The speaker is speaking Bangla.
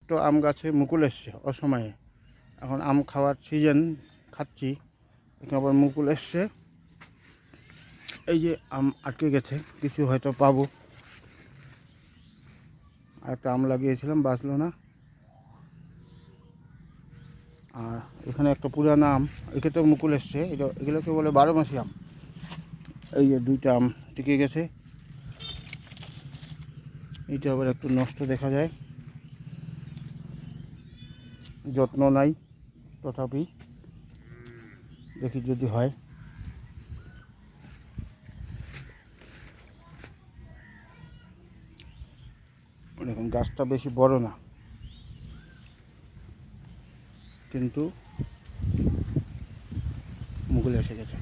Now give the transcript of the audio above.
ছোট্ট আম গাছে মুকুল এসছে অসময়ে। এখন আম খাওয়ার সিজন, খাচ্ছি, এখন আবার মুকুল এসছে। এই যে আম আটকে গেছে, কিছু হয়তো পাবো। আর একটা আম লাগিয়েছিলাম, বাঁচলো না। আর এখানে একটা পুরানো আম, একে মুকুল এসছে, এগুলোকে বলে 12 মাসি আম। এই যে 2টা আম টিকে গেছে। এইটা আবার একটু নষ্ট দেখা যায়, যত্ন নাই, তথাপি দেখি যদি হয়। দেখুন গাছটা বেশি বড় না, কিন্তু মুকুল এসে গেছে।